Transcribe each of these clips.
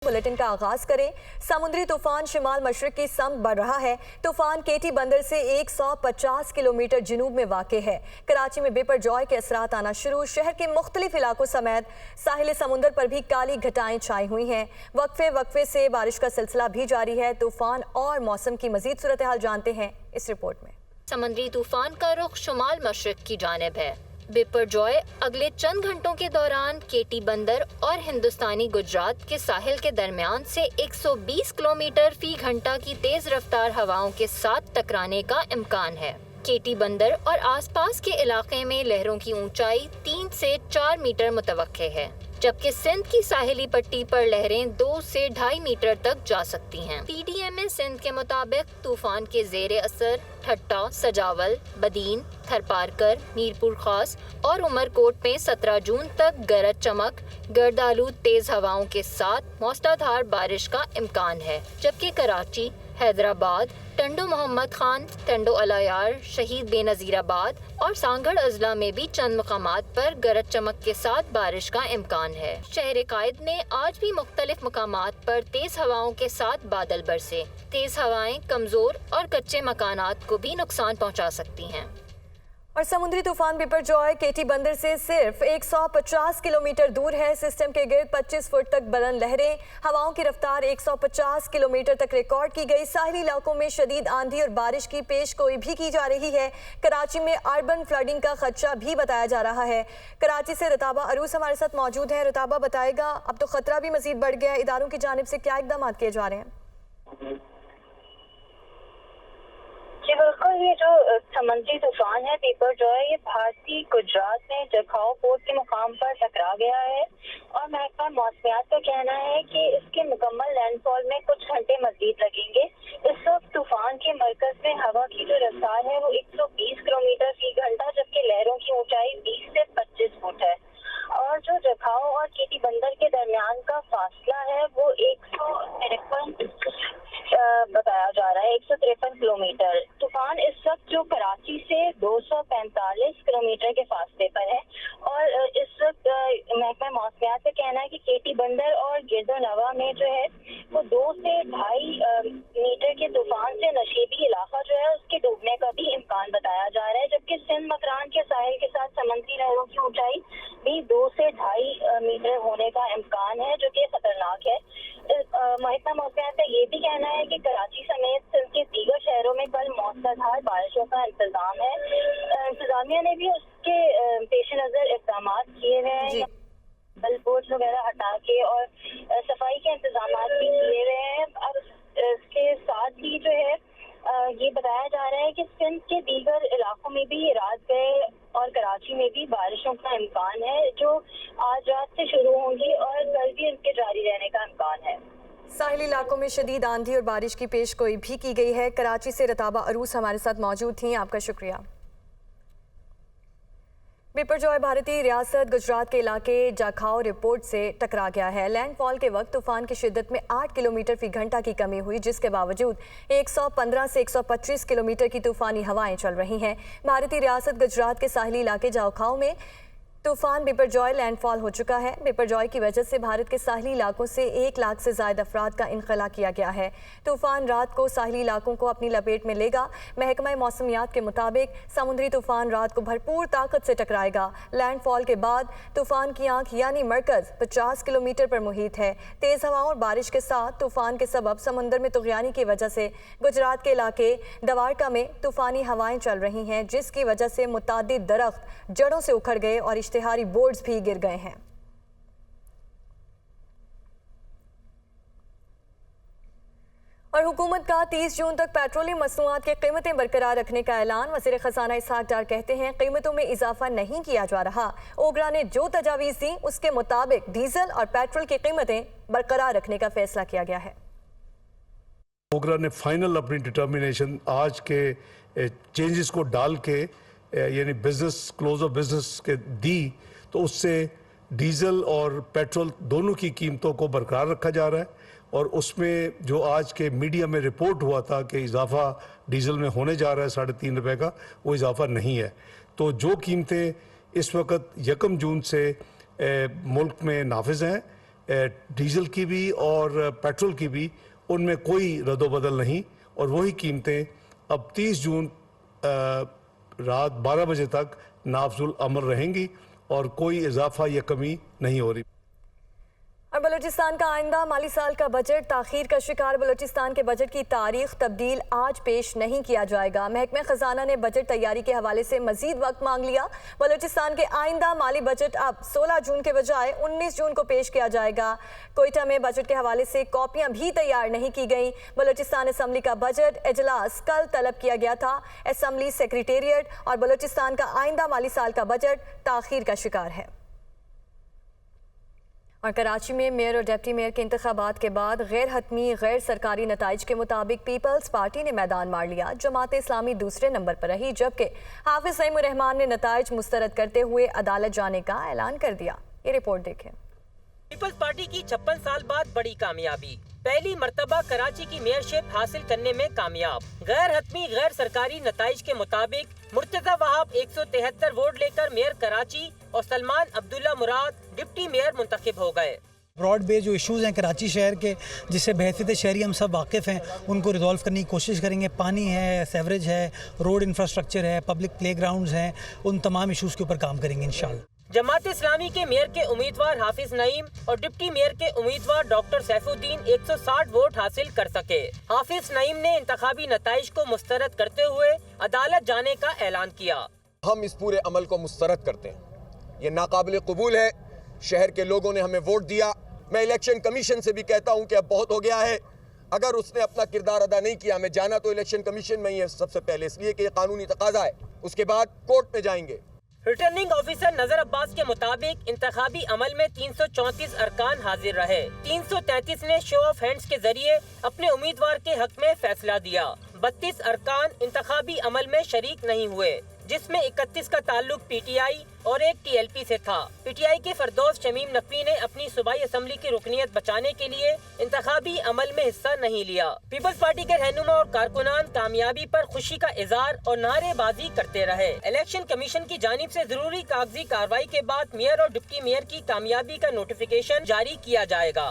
Bulletin का आगाज करें। समुद्री तूफान शिमाल मशरिक की समत बढ़ रहा है। तूफान केटी बंदर से 150 किलोमीटर जनूब में वाक़े है। कराची में बिपरजॉय के असरात आना शुरू। शहर के मुख्तलिफ इलाकों समेत साहिल समुंदर पर भी काली घटाएं छाई हुई हैं। वक्फे से बारिश का सिलसिला भी जारी है। तूफान और मौसम की मजीद सूरत हाल जानते हैं इस रिपोर्ट में। समुद्री तूफान का रुख शुमाल मशरिक की जानिब है। बिपरजॉय अगले चंद घंटों के दौरान केटी बंदर और हिंदुस्तानी गुजरात के साहिल के दरमियान से 120 किलोमीटर फी घंटा की तेज रफ्तार हवाओं के साथ टकराने का इम्कान है। केटी बंदर और आसपास के इलाके में लहरों की ऊंचाई 3 से 4 मीटर मुतवक्के है, जबकि सिंध की साहिली पट्टी पर लहरें 2 से 2.5 मीटर तक जा सकती हैं। PDMA सिंध के मुताबिक तूफान के ज़ेरे असर ठट्टा, सजावल, बदीन, थरपारकर, मीरपुर खास और उमरकोट में 17 जून तक गरज चमक, गर्दालू तेज हवाओं के साथ मौसलाधार बारिश का इम्कान है, जबकि कराची, हैदराबाद, टंडो मोहम्मद खान, टंडो अलायार, शहीद बेनज़ीराबाद और सांगड़ अजला में भी चंद मकामात पर गरज चमक के साथ बारिश का इम्कान है। शहर कायद में आज भी मुख्तलिफ मकामात पर तेज हवाओं के साथ बादल बरसे। तेज हवाएं कमजोर और कच्चे मकानात को भी नुकसान पहुंचा सकती हैं। और समुद्री तूफान बिपरजॉय केटी बंदर से सिर्फ 150 किलोमीटर दूर है। सिस्टम के गिर्द 25 फुट तक बुलंद लहरें, हवाओं की रफ्तार 150 किलोमीटर तक रिकॉर्ड की गई। साहिली इलाकों में शदीद आंधी और बारिश की पेशगोई भी की जा रही है। कराची में अर्बन फ्लडिंग का खदशा भी बताया जा रहा है। कराची से रताबा अरूस हमारे साथ मौजूद है। रताबा बताएगा, अब तो खतरा भी मजीद बढ़ गया है, इदारों की जानिब से क्या इकदाम किए जा रहे हैं? जी बिल्कुल, ये जो समुद्री तूफान है बिपरजॉय, ये भारतीय गुजरात में जखाओ पोर्ट के मुकाम पर टकरा गया है और महकमा मौसमियात का कहना है कि इसके मुकम्मल लैंडफॉल में कुछ घंटे मजीद लगेंगे। इस वक्त तूफान के मरकज में हवा की जो रफ्तार है वो 120 किलोमीटर फी घंटा, जबकि लहरों की ऊंचाई 20 से 25 फुट है और जो जखाओ और केटी बंदर के दरमियान का फासला है वो 153 बताया जा रहा है, 153 किलोमीटर। तूफान इस वक्त जो कराची से 245 किलोमीटर के फासले पर है और इस वक्त महकमा मौसमियात का कहना है कि केटी बंदर और गिरदोनवा में जो है वो 2 से 2.5 मीटर के तूफान से नशीबी इलाका जो है उसके डूबने का भी इम्कान बताया जा रहा है, जबकि सिंध मकरान के साहिल के साथ समुद्री लहरों की ऊंचाई भी 2 से 2.5 मीटर होने का इम्कान है, जो कि खतरनाक है। महकमा मौसमियात का ये भी कहना है कि कराची समेत सिंध के दीगर शहरों में कल मौसलाधार बारिशों का इंतजाम है। इंतजामिया ने भी उसके पेश नज़र इक़दाम किए हुए हैं, बोर्ड वगैरह हटा के और सफाई के इंतजाम भी किए हुए हैं। अब इसके साथ ही जो है ये बताया जा रहा है कि सिंध के दीगर इलाकों में भी रात गए और कराची में भी बारिशों का इम्कान है, जो आज रात से शुरू होंगी और कल भी इनके जारी रहने का इम्कान है। साहिली इलाकों में शदीद आंधी और बारिश की पेशगोई भी की गई है। कराची से रताबा अरूस हमारे साथ मौजूद थी, आपका शुक्रिया। बिपरजॉय भारतीय रियासत गुजरात के इलाके जाखाओ रिपोर्ट से टकरा गया है। लैंडफॉल के वक्त तूफान की शिद्दत में 8 किलोमीटर फी घंटा की कमी हुई, जिसके बावजूद 115 से 125 किलोमीटर की तूफानी हवाएं चल रही हैं। भारतीय रियासत गुजरात के साहिली इलाके जाखाओ में तूफान बिपरजॉय लैंडफॉल हो चुका है। बिपरजॉय की वजह से भारत के साहिली इलाकों से 1 लाख से ज़ायद अफराद का इनखला किया गया है। तूफान रात को साहिली इलाकों को अपनी लपेट में लेगा। महकमा मौसमियात के मुताबिक समुद्री तूफान रात को भरपूर ताकत से टकराएगा। लैंडफॉल के बाद तूफान की आंख यानी मरकज़ 50 किलोमीटर पर मुहित है। तेज़ हवाओं और बारिश के साथ तूफान के सबब समंदर में तुग़यानी की वजह से गुजरात के इलाके दवारका में तूफानी हवाएं चल रही हैं, जिसकी वजह से मुतादिद दरख्त जड़ों से उखड़ गए और इश्तिहारी बोर्ड्स भी गिर गए हैं। और हुकूमत का 30 जून तक पेट्रोलियम मसनूआत की कीमतें बरकरार रखने का ऐलान। वज़ीर ख़ज़ाना इसहाक डार कहते हैं कीमतों में इजाफा नहीं किया जा रहा। ओगरा ने जो तजावीज़ दी उसके मुताबिक डीजल और पेट्रोल की कीमतें बरकरार रखने का फैसला किया गया है। ओगरा ने फाइनल अपनी डिटर्मिनेशन आज के चेंजेस को डाल के यानी बिजनेस क्लोज ऑफ बिजनेस के दी, तो उससे डीजल और पेट्रोल दोनों की कीमतों को बरकरार रखा जा रहा है। और उसमें जो आज के मीडिया में रिपोर्ट हुआ था कि इजाफा डीजल में होने जा रहा है 3.5 रुपए का, वो इजाफा नहीं है। तो जो कीमतें इस वक्त 1 जून से मुल्क में नाफिज हैं डीजल की भी और पेट्रोल की भी उनमें कोई रद्दोबदल नहीं, और वही कीमतें अब 30 जून रात 12 बजे तक नाफजुल अमल रहेंगी और कोई इजाफा या कमी नहीं हो रही। और बलूचिस्तान का आइंदा माली साल का बजट ताखीर का शिकार। बलूचिस्तान के बजट की तारीख तब्दील आज पेश नहीं किया जाएगा। महकमे खजाना ने बजट तैयारी के हवाले से मजीद वक्त मांग लिया। बलूचिस्तान के आइंदा माली बजट अब 16 जून के बजाय 19 जून को पेश किया जाएगा। कोयटा में बजट के हवाले से कॉपियां भी तैयार नहीं की गई। बलूचिस्तान असम्बली का बजट इजलास कल तलब किया गया था। असम्बली सेक्रेटेरिएट और बलूचिस्तान का आइंदा माली साल का बजट ताखीर का शिकार है। और कराची में मेयर और डिप्टी मेयर के इंतखाबात के बाद गैर हतमी गैर सरकारी नताइज के मुताबिक पीपल्स पार्टी ने मैदान मार लिया। जमात इस्लामी दूसरे नंबर पर रही, जबकि हाफिज नईमुर रहमान ने नताइज मुस्तरद करते हुए अदालत जाने का ऐलान कर दिया। ये रिपोर्ट देखें। पीपल्स पार्टी की 56 साल बाद बड़ी कामयाबी, पहली मर्तबा कराची की मेयरशिप हासिल करने में कामयाब। गैर हतमी गैर सरकारी नताइज के मुताबिक मुर्तजा वहाब 173 वोट लेकर मेयर कराची और सलमान अब्दुल्ला मुराद डिप्टी मेयर मुंतखब हो गए। ब्रॉड बेस जो इश्यूज़ हैं कराची शहर के, जिससे बहसीत शहरी हम सब वाकिफ़ हैं, उनको रिजॉल्व करने की कोशिश करेंगे। पानी है, सेवरेज है, रोड इंफ्रास्ट्रक्चर है, पब्लिक प्ले ग्राउंड्स हैं, उन तमाम इश्यूज़ के ऊपर काम करेंगे इंशाल्लाह। जमात इस्लामी के मेयर के उम्मीदवार हाफिज नईम और डिप्टी मेयर के उम्मीदवार डॉक्टर सैफुद्दीन 160 वोट हासिल कर सके। हाफिज नईम ने इंतखाबी नताइज को मुस्तरद करते हुए अदालत जाने का ऐलान किया। हम इस पूरे अमल को मुस्तरद करते हैं, ये नाकाबिल कबूल है। शहर के लोगों ने हमें वोट दिया। मैं इलेक्शन कमीशन से भी कहता हूँ कि अब बहुत हो गया है। अगर उसने अपना किरदार अदा नहीं किया, हमें जाना तो इलेक्शन कमीशन में ही है सबसे पहले, इसलिए कि ये कानूनी तकाजा है। उसके बाद कोर्ट में जाएंगे। रिटर्निंग ऑफिसर नजर अब्बास के मुताबिक इंतखाबी अमल में 334 अरकान हाजिर रहे। 333 ने शो ऑफ हैंड्स के जरिए अपने उम्मीदवार के हक में फैसला दिया। 32 अरकान इंतखाबी अमल में शरीक नहीं हुए, जिसमें 31 का ताल्लुक पीटीआई और एक टीएलपी से था। पीटीआई के फरदौस शमीम नकवी ने अपनी सूबाई असम्बली की रुकनियत बचाने के लिए इंतखाबी अमल में हिस्सा नहीं लिया। पीपल्स पार्टी के रहनुमा और कारकुनान कामयाबी पर खुशी का इजहार और नारेबाजी करते रहे। इलेक्शन कमीशन की जानिब से जरूरी कागजी कार्रवाई के बाद मेयर और डिप्टी मेयर की कामयाबी का नोटिफिकेशन जारी किया जाएगा।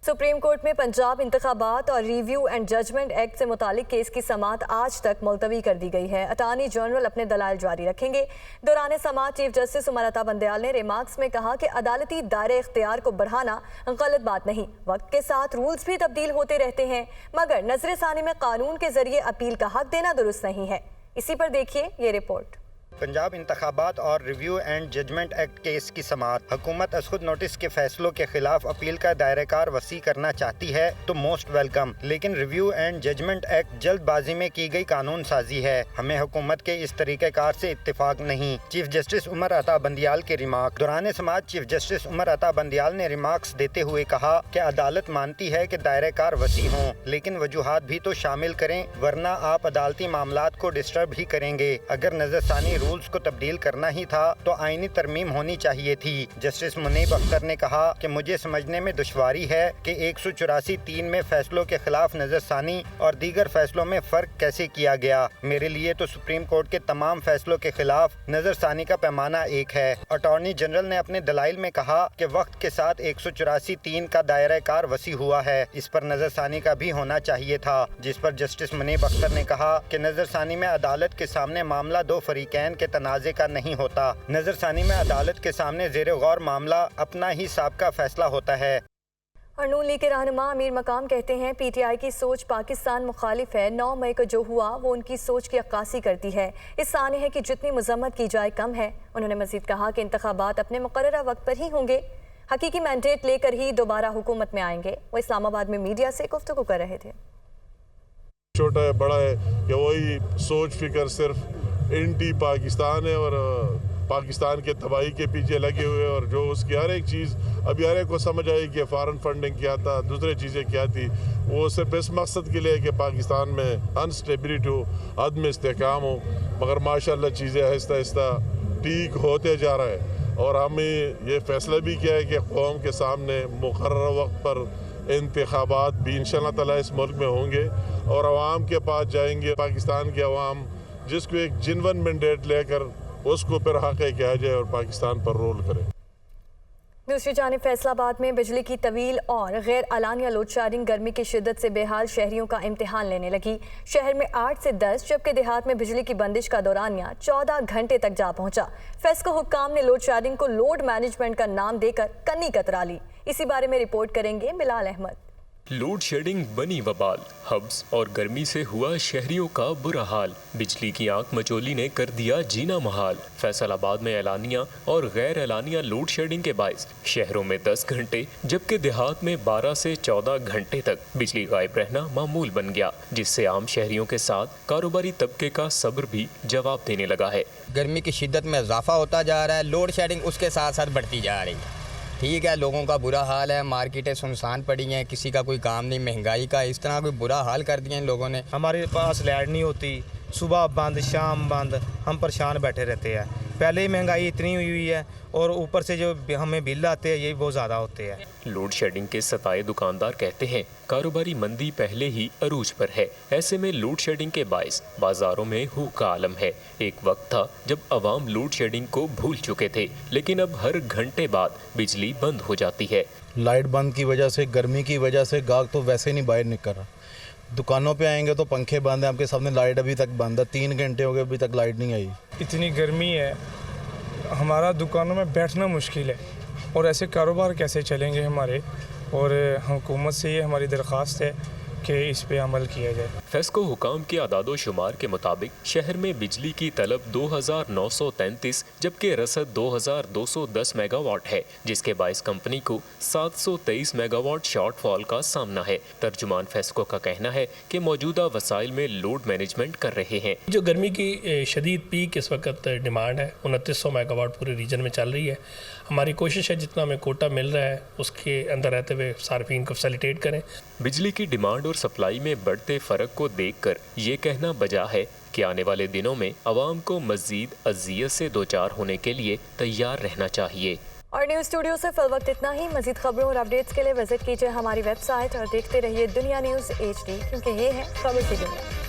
सुप्रीम कोर्ट में पंजाब इंतखाबात और रिव्यू एंड जजमेंट एक्ट से मुतालिक केस की समाअत आज तक मुलतवी कर दी गई है। अटॉर्नी जनरल अपने दलाइल जारी रखेंगे। दौरान समाअत चीफ जस्टिस उमर अता बंदयाल ने रिमार्क्स में कहा कि अदालती दायरे इख्तियार को बढ़ाना गलत बात नहीं। वक्त के साथ रूल्स भी तब्दील होते रहते हैं, मगर नजरसानी में कानून के जरिए अपील का हक देना दुरुस्त नहीं है। इसी पर देखिए ये रिपोर्ट। पंजाब इंतखाबात और review and judgment act case की समाअत। हुकूमत असखुद नोटिस के फैसलों के खिलाफ अपील का दायरेकार वसी करना चाहती है तो मोस्ट वेलकम, लेकिन रिव्यू एंड जजमेंट एक्ट जल्दबाजी में की गई कानून साजी है। हमें हुकूमत के इस तरीक़ेकार से इत्तेफाक नहीं। चीफ जस्टिस उमर अता बंदयाल के रिमार्क। दौरान समाअत चीफ जस्टिस उमर अता बंदयाल ने रिमार्क्स देते हुए कहा कि अदालत मानती है कि दायरेकार वसी हों, लेकिन वजूहात भी तो शामिल करें, वरना आप अदालती मामलात को डिस्टर्ब ही करेंगे। अगर नजरसानी रूल्स को तब्दील करना ही था तो आईनी तरमीम होनी चाहिए थी। जस्टिस मुनीब अख्तर ने कहा कि मुझे समझने में दुश्वारी है कि 184(3) में फैसलों के खिलाफ नजरसानी और दीगर फैसलों में फ़र्क कैसे किया गया। मेरे लिए तो सुप्रीम कोर्ट के तमाम फैसलों के खिलाफ नजरसानी का पैमाना एक है। अटॉर्नी जनरल ने अपने दलाइल में कहा कि वक्त के साथ 184(3) का दायरा कार वसी हुआ है, इस पर नजरसानी का भी होना चाहिए था, जिस पर जस्टिस मुनीब अख्तर ने कहा कि नजरसानी में अदालत के सामने मामला दो फरीकैन के तनाज़े का नहीं होता। नजरसानी में अदालत के सामने ज़ेर गौर मामला अपना ही साबका फैसला होता है। और नून लीग के रहनुमा अमीर मकाम कहते हैं पीटीआई की सोच पाकिस्तान मुखालिफ है। 9 मई को जो हुआ वो उनकी सोच की अक्कासी करती है। इस सानी है कि जितनी मजम्मत की जाए कम है। उन्होंने मजीद कहा कि इंतखाबात अपने मुकर्ररा वक्त पर ही होंगे, हकीकी मैंडेट लेकर ही दोबारा हुकूमत में आएंगे। वो इस्लामाबाद में मीडिया से गुफ्तगू कर रहे थे। छोटा है बड़ा है कि वही सोच फिक्र सिर्फ एंटी पाकिस्तान है और पाकिस्तान के तबाही के पीछे लगे हुए, और जो उसकी हर एक चीज़ अभी हर एक को समझ आई कि फ़ॉरेन फंडिंग क्या था, दूसरी चीज़ें क्या थी। वो सिर्फ इस मकसद के लिए कि पाकिस्तान में अनस्टेबिलिटी हो, अदम इस्तेहकाम हो, मगर माशाल्लाह चीज़ें आहिस्ता आहिस्ता ठीक होते जा रहा है। और हमें ये फैसला भी किया है कि कौम के सामने मुकर्रर वक्त पर इंतखाबात भी इंशाअल्लाह ताला इस मुल्क में होंगे और अवाम के पास जाएंगे। पाकिस्तान के अवाम जिसको एक जिनवन मैंडेट लेकर उसको फिर हक़ किया जाए और पाकिस्तान पर रोल करे। दूसरी जानिब फैसलाबाद में बिजली की तवील और गैर अलानिया लोड शेडिंग गर्मी की शिद्दत से बेहाल शहरियों का इम्तिहान लेने लगी। शहर में 8 से 10 जबकि देहात में बिजली की बंदिश का दौरानिया 14 घंटे तक जा पहुंचा। फेस्को हुक्काम ने लोड शेडिंग को लोड मैनेजमेंट का नाम देकर कन्नी कतरा ली। इसी बारे में रिपोर्ट करेंगे बिलाल अहमद। लोड शेडिंग बनी वबाल, हब्स और गर्मी से हुआ शहरियों का बुरा हाल। बिजली की आंख मचोली ने कर दिया जीना महाल। फैसलाबाद में एलानिया और गैर एलानिया लोड शेडिंग के बायस शहरों में 10 घंटे जबकि देहात में 12 से 14 घंटे तक बिजली गायब रहना मामूल बन गया, जिससे आम शहरियों के साथ कारोबारी तबके का सब्र भी जवाब देने लगा है। गर्मी की शिद्दत में इजाफा होता जा रहा है, लोड शेडिंग उसके साथ साथ बढ़ती जा रही है। ठीक है, लोगों का बुरा हाल है, मार्केटें सुनसान पड़ी हैं, किसी का कोई काम नहीं, महंगाई का इस तरह कोई बुरा हाल कर दिया इन लोगों ने। हमारे पास लाइट नहीं होती, सुबह बंद शाम बंद, हम परेशान बैठे रहते हैं। पहले ही महंगाई इतनी हुई है और ऊपर से जो हमें बिल आते हैं ये बहुत ज़्यादा होते हैं। लोड शेडिंग के सताए दुकानदार कहते हैं कारोबारी मंदी पहले ही अरूज पर है। ऐसे में लोड शेडिंग के बायस बाजारों में हू का आलम है। एक वक्त था जब अवाम लोड शेडिंग को भूल चुके थे, लेकिन अब हर घंटे बाद बिजली बंद हो जाती है। लाइट बंद की वजह से, गर्मी की वजह से गाहक तो वैसे नहीं बाहर निकल रहा। दुकानों पे आएंगे तो पंखे बंद हैं, आपके सामने लाइट अभी तक बंद है, 3 घंटे हो गए अभी तक लाइट नहीं आई। इतनी गर्मी है, हमारा दुकानों में बैठना मुश्किल है और ऐसे कारोबार कैसे चलेंगे हमारे। और हुकूमत से ये हमारी दरख्वास्त है कि इस पे अमल किया जाए। फेस्को हुकाम के आदादो शुमार के मुताबिक शहर में बिजली की तलब 2933 जबकि रसद 2210 मेगावाट है, जिसके बायस कंपनी को 723 मेगावाट शॉर्टफॉल का सामना है। तर्जुमान फेस्को का कहना है कि मौजूदा वसाइल में लोड मैनेजमेंट कर रहे हैं। जो गर्मी की शदीद पीक इस वक्त डिमांड है 2900 मेगावाट पूरे रीजन में चल रही है। हमारी कोशिश है जितना हमें कोटा मिल रहा है उसके अंदर रहते हुए सार्फिन को फैसिलिटेट करें। बिजली की डिमांड और सप्लाई में बढ़ते फर्क को देखकर ये कहना बजा है कि आने वाले दिनों में अवाम को मजीद अजियत से दोचार होने के लिए तैयार रहना चाहिए। और न्यूज़ स्टूडियो से फिल वक्त इतना ही। मजीद खबरों और अपडेट्स के लिए विजिट कीजिए हमारी वेबसाइट और देखते रहिए दुनिया न्यूज़ HD, क्योंकि ये है खबर की दुनिया।